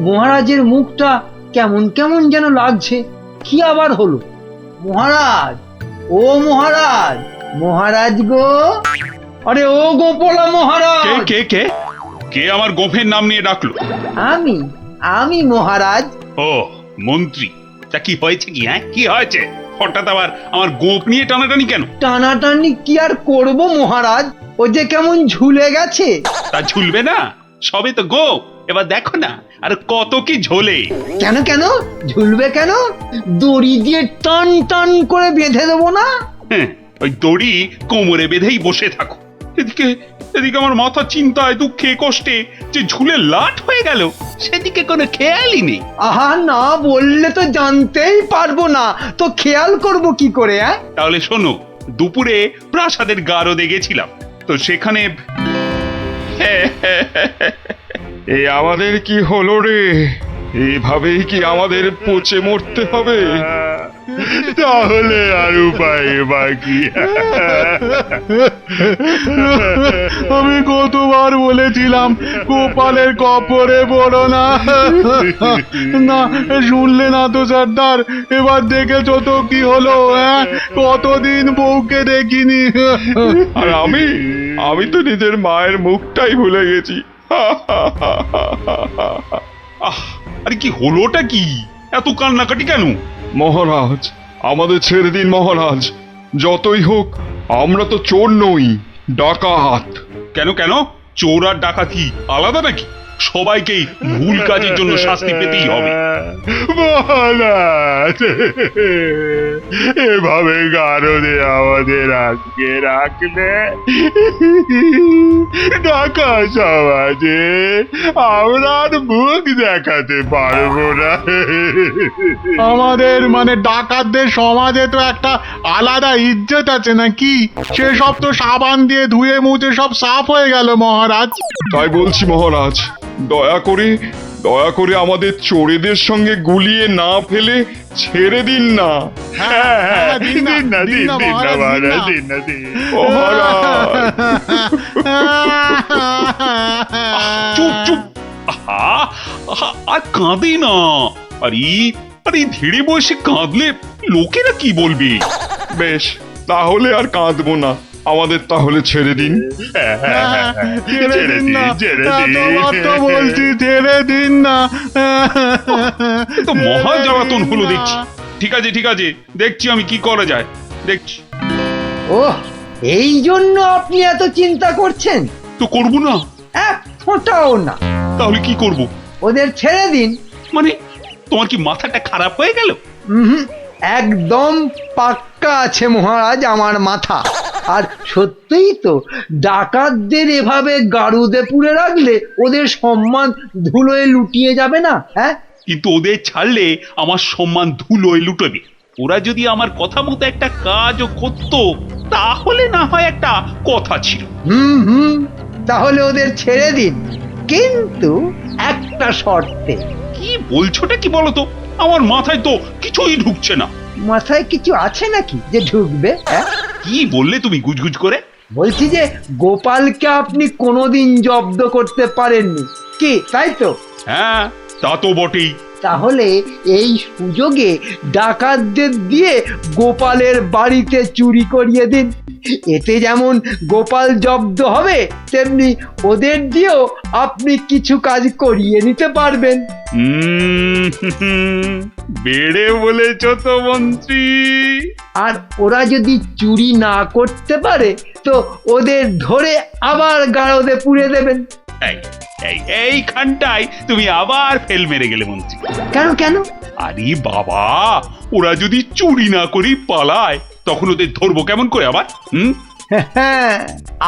মহারাজের মুখটা কেমন কেমন যেন লাগছে। কি আবার হলো? মহারাজ, ও মহারাজ, মহারাজ গো, আরে ও গোপালা মহারাজ। কে কে কে কে আমার গোফের নাম নিয়ে ডাকলো? আমি আমি মহারাজ। ও মন্ত্রী, তা কি হয়েছে? কি হ্যাঁ, কি হয়েছে? হঠাৎ আবার আমার গোপ নিয়ে টানাটানি কেন? টানাটানি কি আর করব মহারাজ, ও যে কেমন ঝুলে গেছে। তা ঝুলবে না? সবে তো গোপ, এবার দেখো না আর কত কি ঝোলে। কেন কেন ঝুলবে কেন? দড়ি দিয়ে টান টান করে বেঁধে দেবো না? হ্যাঁ, ওই দড়ি কোমরে বেঁধেই বসে থাকো। এদিকে এদিকে আমার মাথা চিন্তায় দুঃখে কষ্টে যে ঝুলে লাট হয়ে গেল, সেদিকে কোনো খেয়ালই নেই। আহা, না বললে তো জানতেই পারবো না, তো খেয়াল করব কি করে? তাহলে শোনো, দুপুরে প্রাসাদের গারদে গেছিলাম, তো সেখানে এ আমাদের কি হলো রে? এইভাবেই কি আমাদের পচে মরতে হবে? তাহলে আর উপায় বাকি। আমি কতবার বলেছিলাম গোপালের কপরে পড়ো না। না শুনলে না তো সর্দার, এবার দেখেছো তো কি হলো? কতদিন বউকে দেখিনি। আর আমি তো নিজের মায়ের মুখটাই ভুলে গেছি। আহ, আরে কি হলোটা কি? এত কান্নাকাটি কেন? মহারাজ, আমাদের ছেড়ে দিন মহারাজ। যতই হোক আমরা তো চোর নই, ডাকাত। কেন কেন? চোর আর ডাকাতি আলাদা নাকি? সবাইকেই ভুল কাজের জন্য শাস্তি পেতেই হবে। মহারাজ, এভাবে গারদে আমাদের আটকে রাখলে ঢাকা সমাজে আমরা আর মুখ দেখাতে পারবো না। আমাদের মানে ডাকাতদের সমাজে তো একটা আলাদা ইজ্জত আছে নাকি? সেসব তো সাবান দিয়ে ধুয়ে মুছে সব সাফ হয়ে গেল মহারাজ। তাই বলছি মহারাজ, দয়া করে আমাদের চোরেদের সঙ্গে গুলিয়ে না ফেলে ছেড়ে দিন না। দিন না মহারাজ, দিন না। চুপ চুপ, আহা, আহা, আর কাঁদে না। আরে আরে ধীরে বয়সে কাঁদলে লোকেরা কি বলবে? বেশ, তাহলে আর কাঁদবো না। আমাদের তাহলে ছেড়ে দিন। ছেড়ে দিন, বলছি ছেড়ে দিন না। এ তো মহা জ্বালাতন হলো দেখছি। ঠিক আছে, দেখছি আমি কি করা যায়, দেখছি। ওহ, এই জন্য আপনি এত চিন্তা করছেন? তো করবো না? এক ফোঁটাও না। তাহলে কি করব? ওদের ছেড়ে দিন। মানে তোমার কি মাথাটা খারাপ হয়ে গেল? একদম পাক্কা আছে মহারাজ আমার মাথা। আর সত্যিই তো, ডাকাতদের এভাবে গারুদে পুরে রাখলে ওদের সম্মান ধুলোয় লুটিয়ে যাবে না? কিন্তু ওদের ছাড়লে আমার সম্মান ধুলোয় লুটবে। ওরা যদি আমার কথা মতো একটা কাজও করতো, তাহলে না হয় একটা কথা ছিল। তাহলে ওদের ছেড়ে দিন, কিন্তু একটা শর্তে। কি বলছোটা কি বলতো? আমার মাথায় তো কিছুই ঢুকছে না। মাথায় কিছু আছে নাকি যে ঢুকবে? কি বললে তুমি গুজগুজ করে? বলছি যে গোপালকে আপনি কোনোদিন জব্দ করতে পারেননি, কি তাই তো? হ্যাঁ, তা তো বটেই। তাহলে এই সুযোগে ডাকাতদের দিয়ে গোপালের বাড়িতে চুরি করিয়ে দিন। এতে যেমন গোপাল জব্দ হবে, তেমনি ওদের দিয়েও আপনি কিছু কাজ করিয়ে নিতে পারবেন। বেড়ে বলেছ তো মন্ত্রী। আর ওরা যদি চুরি না করতে পারে, তো ওদের ধরে আবার গারদে পুড়ে দেবেন। এইখানটায় তুমি আবার ফেল মেরে গেলে মন্ত্রী। কেন? আরে বাবা, ওরা যদি চুরি না করি পালায়, তখন ওদের ধরবো কেমন করে আবার?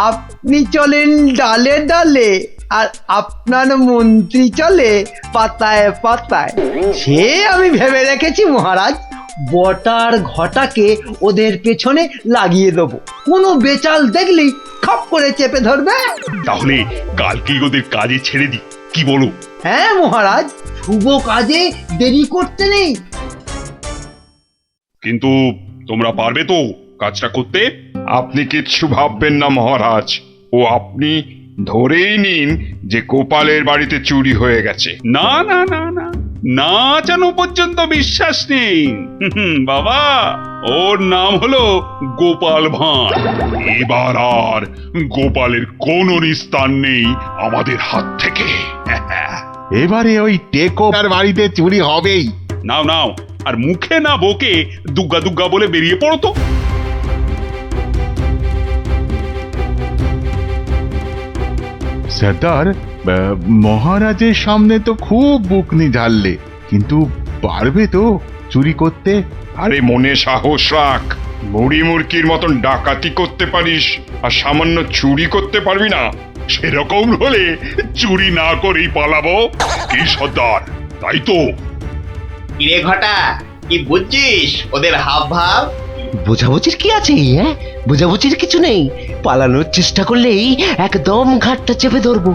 আপনি চলেন ডালে ডালে, আর আপনার মন্ত্রী চলে পাতায় পাতায়। সে আমি ভেবে রেখেছি মহারাজ, বটার ঘটাকে ওদের পেছনে লাগিয়ে দেবো। কোনো বেচাল দেখলেই খপ করে চেপে ধরবে। তাহলে কালকেই ওদের কাজে ছেড়ে দিই, কি বলো? হ্যাঁ মহারাজ, শুভ কাজে দেরি করতে নেই। কিন্তু তোমরা পারবে তো কাজটা করতে? আপনি কিচ্ছু ভাববেন না মহারাজ, ও আপনি ধরেই নিন যে গোপালের বাড়িতে চুরি হয়ে গেছে। না না না না, না জানো পর্যন্ত বিশ্বাস নেই। বাবা, ওর নাম হলো গোপাল ভাঁড়। এবার আর গোপালের কোনো নিস্তার নেই আমাদের হাত থেকে। এবারে ওই টেকোর বাড়িতে চুরি হবেই। নাও নাও, আর মুখে না বকে দুগ্গা দুগ্গা বলে বেরিয়ে পড়ো তো। সর্দার, মহারাজের সামনে তো খুব বুকনি ঝাড়লে, কিন্তু পারবে তো চুরি করতে? আরে মনে সাহস রাখ, বুড়ি মুরকির মতন ডাকাতি করতে পারিস আর সামান্য চুরি করতে পারবি না? সেরকম হলে চুরি না করেই পালাবো। কি সর্দার, তাই তো? কিরে ঘটা, কি বুঝছিস ওদের হাব ভাব? বোঝাবুঝির কি আছে? হ্যাঁ, বোঝাবুঝির কিছু নেই। পালানোর চেষ্টা করলেই একদম ঘাটটা চেপে ধরবো।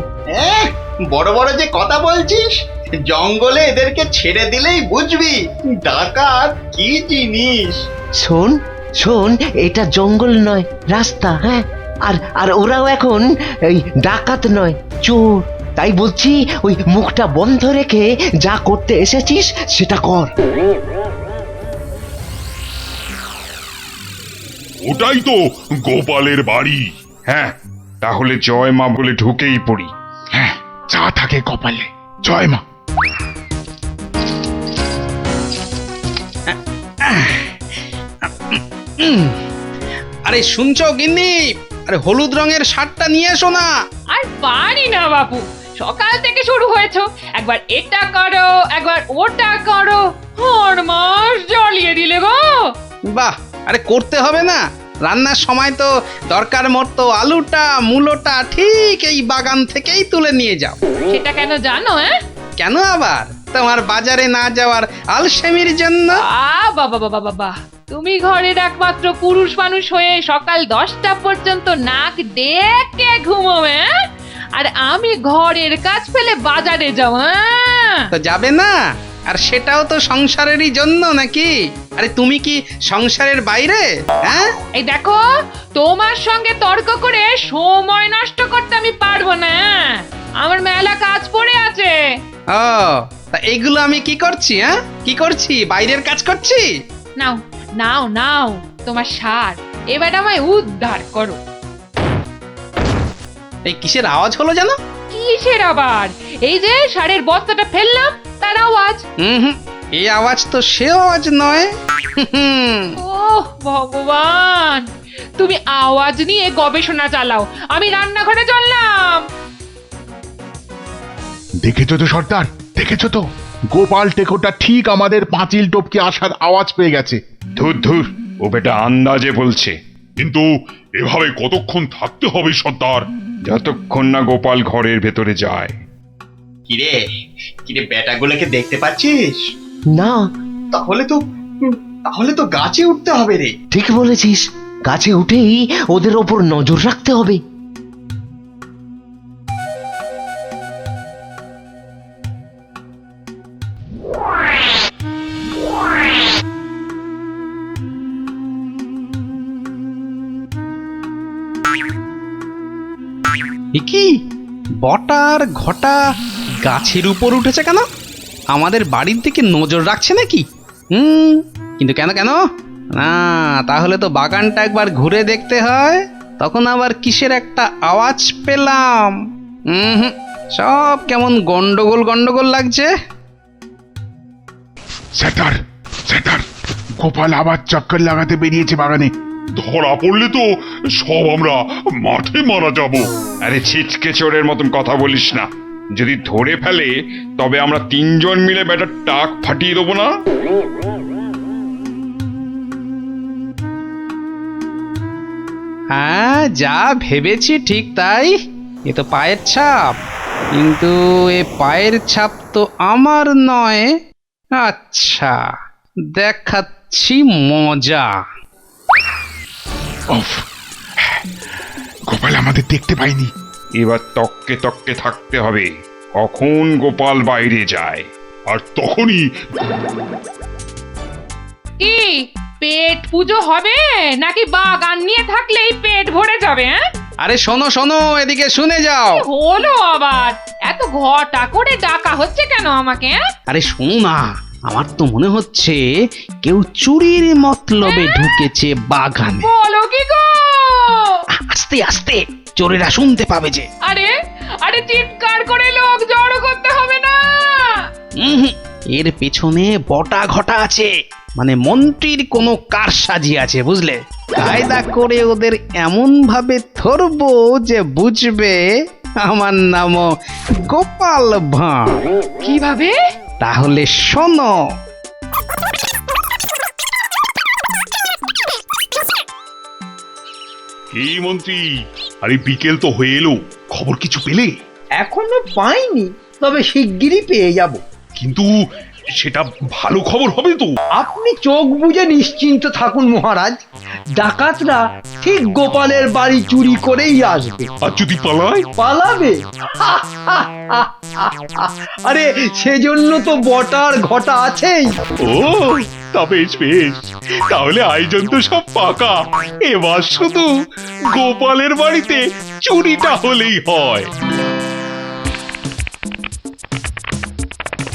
বড় বড় যে কথা বলছিস, জঙ্গলে এদেরকে ছেড়ে দিলেই বুঝবি ডাকাত কি জিনিস। শোন শোন, এটা জঙ্গল নয়, রাস্তা। হ্যাঁ, আর আর ওরাও এখন এই ডাকাত নয়, চোর। তাই বলছি, ওই মুখটা বন্ধ রেখে যা করতে এসেছিস সেটা কর। ওটাই তো গোপালের বাড়ি। হ্যাঁ, তাহলে জয় মা বলে ঢুকেই পড়ি। হ্যাঁ, যা থাকে কপালে, জয় মা। আরে শুনছো গিন্নি? আরে হলুদ রঙের শার্টটা নিয়ে এসো না। আর পারি না বাবু, সকাল থেকে শুরু হয়েছে, একবার এটা করো একবার ওটা করো, আর মাস জ্বালিয়ে দিলে গো। বাহ, আরে করতে হবে না? রান্নার সময় তো দরকার মতো আলুটা মূলোটা ঠিক এই বাগান থেকেই তুলে নিয়ে যাও। সেটা কেন জানো? কেন আবার? তোমার বাজারে না যাওয়ার আলসেমির জন্য। বাবা বাবা বাবা, তুমি ঘরের একমাত্র পুরুষ মানুষ হয়ে সকাল 10টা পর্যন্ত নাক ডেকে ঘুমোবে, আর আমি ঘরের কাজ ফেলে বাজারে যাও। তো যাবে না? আর সেটাও তো সংসারেরই জন্য নাকি? আরে তুমি কি সংসারের বাইরে? হ্যাঁ, এই দেখো, তোমার সঙ্গে তর্ক করে সময় নষ্ট করতে আমি পারবো না। আমার মেলা কাজ পড়ে আছে। ও, তা এইগুলো আমি কি করছি? হ্যাঁ, কি করছি? বাইরের কাজ করছি? নাও নাও নাও তোমার সার, এবার আমায় উদ্ধার করো। এই কিসের আওয়াজ হলো জানো? কিসের আবার? এই যে সারের বস্তাটা ফেললাম তার আওয়াজ। হুম, এই আওয়াজ তো সে আওয়াজ নয়। ওহ ভগবান, তুমি আওয়াজ নিয়ে গবেষণা চালাও, আমি রান্নাঘরে চললাম। দেখেছো তো সর্দার, দেখেছো তো? গোপাল টেকোটা ঠিক আমাদের পাঁচিল টপকে আসার আওয়াজ পেয়ে গেছে। ধুর ধুর, ও বেটা আন্দাজে বলছে। কিন্তু এভাবে কতক্ষণ থাকতে হবে সর্দার? যতক্ষণ না গোপাল ঘরের ভেতরে যায়। কিরে কিরে, বেটাগুলোকে দেখতে পাচ্ছিস? না, তাহলে তো গাছে উঠতে হবে রে। ঠিক বলেছিস, গাছে উঠেই ওদের ওপর নজর রাখতে হবে। কি বটার ঘটা গাছের উপর উঠেছে কেন? আমাদের বাড়ির দিকে নজর রাখছে নাকি? কিন্তু কেন কেন? না, তাহলে তো বাগানটা একবার ঘুরে দেখতে হয়। তখন আবার কিসের একটা আওয়াজ পেলাম। সব কেমন গন্ডগোল গন্ডগোল লাগছে। সর্দার, সর্দার, গোপাল আবার চক্কর লাগাতে বেরিয়েছে বাগানে। ধরা পড়লে তো সব আমরা মাঠে মারা যাব। আরে ছিচকে চোরের মতন কথা বলিস না। যদি ধরে ফেলে তবে আমরা 3 জন মিলে বেটার টাক ফাটিয়ে দেবো না? হ্যাঁ, যা ভেবেছি ঠিক তাই। এ তো পায়ের ছাপ, কিন্তু এ পায়ের ছাপ তো আমার নয়। আচ্ছা, দেখাচ্ছি মজা। উফ, গোপাল আমাদের দেখতে পাইনি। এবার তককে তককে থাকতে হবে কখন গোপাল বাইরে যায়। আর তখনই কি পেট পুজো হবে নাকি বাগান নিয়ে থাকলেই পেট ভরে যাবে? আরে শোনো শোনো, এদিকে শুনে যাও। হলো আবার এত ঘটা করে ডাকা হচ্ছে কেন আমাকে? আরে শোনো না, আমার তো মনে হচ্ছে কেউ চুরির মতলবে ঢুকেছে বাগানে। বলো কি গো? আস্তে আস্তে, চোরেরা শুনতে পাবে যে। আরে আরে চিৎকার করে লোক জড়ো করতে হবে না। হুম, এর পেছনে বটা ঘটা আছে, মানে মন্ত্রীর কোনো কারসাজি আছে, বুঝলে? কায়দা করে ওদের এমন ভাবে ধরবো যে বুঝবে আমার নামও গোপাল ভাঁড়। কিভাবে? তাহলে শোনো। এই মন্ত্রী, আরে বিকেল তো হয়ে এলো, খবর কিছু পেলে? এখনো পাইনি, তবে শিগগিরই পেয়ে যাব। কিন্তু সেটা ভালো খবর হবে তো? আপনি চোখ বুজে নিশ্চিন্ত থাকুন মহারাজ, ডাকাতরা ঠিক গোপালের বাড়ি চুরি করেই আসবে। আর যদি পালায়? পালাবে? আরে সেজন্য তো বটার ঘটা আছেই। ও, তা বেশ বেশ, তাহলে আয়োজন তো সব পাকা। এবার শুধু গোপালের বাড়িতে চুরিটা হলেই হয়।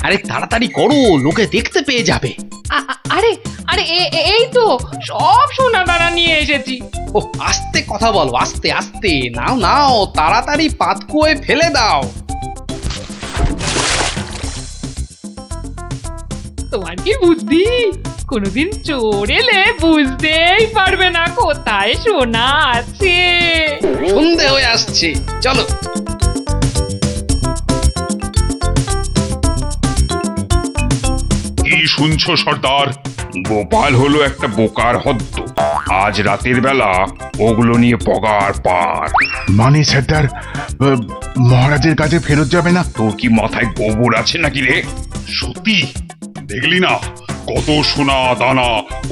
আরে তাড়াতাড়ি করো, লোকে দেখতে পেয়ে যাবে। আরে আরে এই তো সব সোনা দানা নিয়ে এসেছি। ও আস্তে কথা বলো, আস্তে আস্তে। নাও নাও, তাড়াতাড়ি পাতকুয়োয় ফেলে দাও। তোমার কি বুদ্ধি! কোনোদিন চোর এলে বুঝতেই পারবে না কোথায় সোনা আছে। সন্ধে হয়ে আসছে, চলো। কি শুনছো সর্দার? গোপাল হলো একটা বোকার হদ্দ। আজ রাতের বেলা ওগুলো নিয়ে পগার পার। মানে স্যার, মহারাজের কাছে ফেরত যাবে না? তোর কি মাথায় গোবর আছে নাকি রে? সত্যি দেখলি না কত সোনা দানা,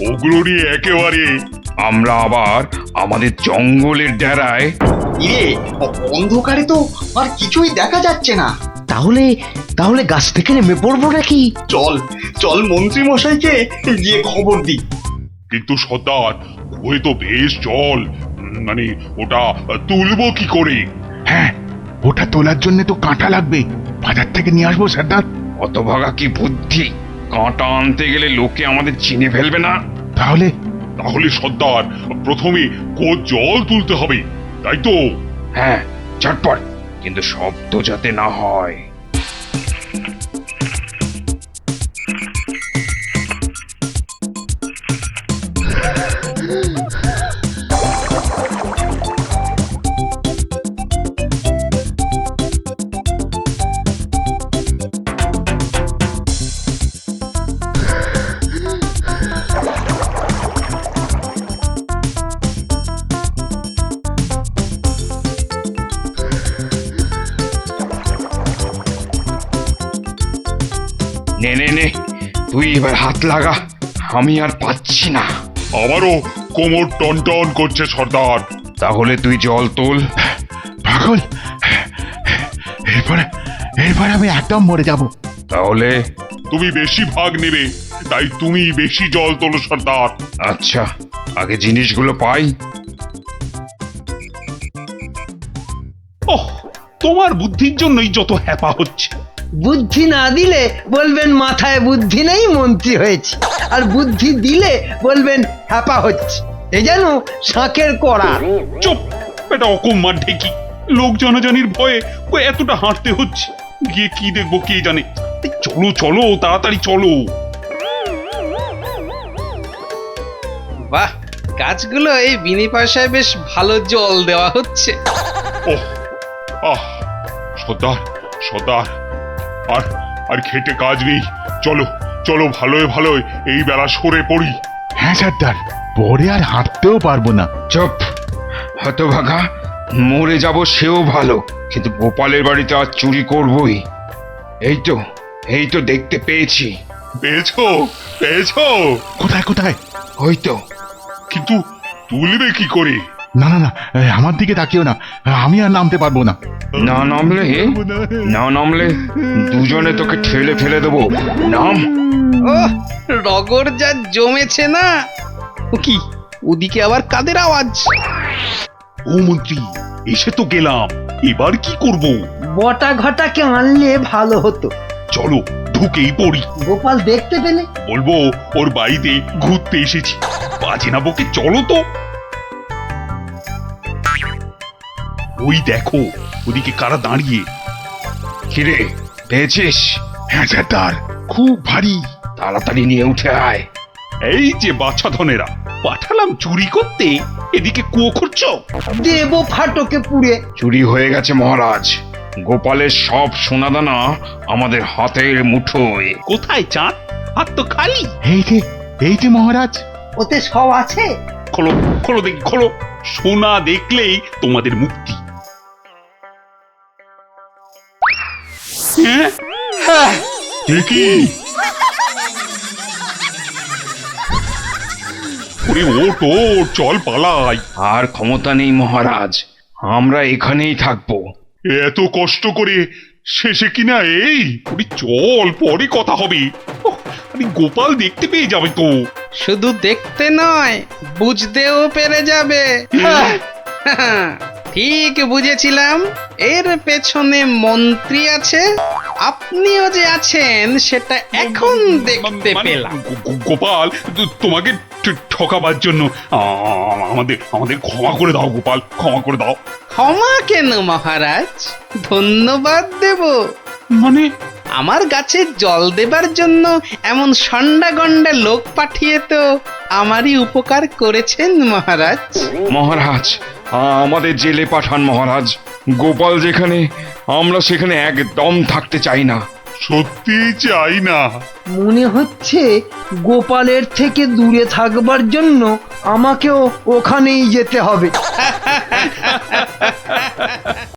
ওগুলো নিয়ে একেবারে। আমরা আবার আমাদের জঙ্গলের ডেরায়। ইয়ে, অন্ধকারে তো আর কিছুই দেখা যাচ্ছে না। তাহলে তাহলে গাছ থেকে নেমে পড়বো নাকি? চল চল মন্ত্রী মশাইকে গিয়ে খবর দিই। কিন্তু সর্দার, ওই তো বেশ জল, মানে ওটা তুলবো কি করে? হ্যাঁ, ওটা তোলার জন্য তো কাঁটা লাগবে, বাজার থেকে নিয়ে আসবো সর্দার। অতভাগা কি বুদ্ধি! কাঁটা আনতে গেলে লোকে আমাদের চিনে ফেলবে না? তাহলে তাহলে সর্দার, প্রথমে জল তুলতে হবে, তাই তো? হ্যাঁ, ঝটপট, কিন্তু শব্দ যাতে না হয়। নে নে নে, তুই এবার হাত লাগা, আমি আর পাচ্ছি না। আমারও কোমর টন টন করছে সর্দার। তাহলে তুই জল তোল। পাগল, এরপরে এরপরে আমি একদম মরে যাব। তাহলে তুমি বেশি ভাগ নেবে, তাই তুমি বেশি জল তোলো সর্দার। আচ্ছা, আগে জিনিসগুলো পাই। ওহ, তোমার বুদ্ধির জন্যই যত হ্যাপা হচ্ছে। বুদ্ধি না দিলে বলবেন মাথায় বুদ্ধি নেই, মন্ত্রী হয়েছে। আর বুদ্ধি দিলে বলবেন হ্যাপা হচ্ছে। এ যেন শাঁখের কড়া। চুপ, এটা অকম্মার ঢেকি। লোক জনজানির ভয়ে ও এতটা হাঁটতে হচ্ছে। গিয়ে কি দেখবো কে জানে। এই চলো চলো, তাড়াতাড়ি চলো। বাহ, গাছগুলো এই বিনি পয়সায় বেশ ভালো জল দেওয়া হচ্ছে। ওহ, আহ, সর্দার সর্দার, আর আর খেটে কাজ নেই। চলো চলো, ভালোই ভালোই এই বেলা সরে পড়ি। হ্যাঁ সর্দার, পরে আর হাঁটতেও পারবো না। চুপ, হতভাগা, মরে যাব সেও ভালো, কিন্তু গোপালের বাড়িতে আজ চুরি করবই। এই তো দেখতে পেয়েছি। পেয়েছো পেয়েছো? কোথায় কোথায়? ওই তো। কিন্তু তুলবে কি করে? না না না, আমার দিকে তাকিও না, আমি আর নামতে পারবো না। না নামলে দুজনে তোকে ঠেলে ফেলে দেবো। নাম। ও রগর যা জমেছে না। ও কি, ওদিকে আবার কাদের আওয়াজ? ও মন্ত্রী, এসে তো গেলাম, এবার কি করব? বটা ঘটাকে আনলে ভালো হতো। চলো ঢুকেই পড়ি। গোপাল দেখতে পেলে? বলবো ওর বাড়িতে ঘুরতে এসেছি। বাজে না বকে চলো তো। ওই দেখো ওদিকে কারা দাঁড়িয়ে। কিরে পেয়েছিস? হ্যাঁ সর্দার, খুব ভারী। তাড়াতাড়ি নিয়ে উঠে আয়। এই যে বাছাধনেরা, পাঠালাম চুরি করতে, এদিকে কুয়ো খুঁড়ছো। দেব ফাটকে পুড়ে। চুরি হয়ে গেছে মহারাজ। গোপালের সব সোনাদানা আমাদের হাতের মুঠোয়। কোথায় চাঁদ? হাত তো খালি। এই যে মহারাজ। ওতে সব আছে? খোলো খোলো দেখি খোলো। সোনা দেখলেই তোমাদের মুক্তি। হ্যাঁ কি? ওরে ওট ওট, চল পালাই। আর ক্ষমতা নেই মহারাজ, আমরা এখানেই থাকবো। এত কষ্ট করে শেষে কিনা এই। ওরে চল, পরে কথা হবে। ওহ, আরে গোপাল দেখতে পেয়ে যাবে তো। শুধু দেখতে নয়, বুঝতেও পেরে যাবে। ঠিক বুঝেছিলাম, এর পেছনে মন্ত্রী আছে। আপনিও যে আছেন সেটা এখন দেখতে মানে পেলাম। গোপাল, তোমাকে ঠকাবার জন্য আমাদের আমাদের ক্ষমা করে দাও গোপাল, ক্ষমা করে দাও। ক্ষমা কেন মহারাজ, ধন্যবাদ দেব। মানে আমার গাছে জল দেবার জন্য এমন সন্ডা গন্ডা লোক পাঠিয়ে তো আমারই উপকার করেছেন মহারাজ। মহারাজ আমাদের জেলে পাঠান মহারাজ। গোপাল যেখানে, আমরা সেখানে একদম থাকতে চাই না। সত্যি চাই না। মনে হচ্ছে গোপালের থেকে দূরে থাকবার জন্য আমাকেও ওখানেই যেতে হবে।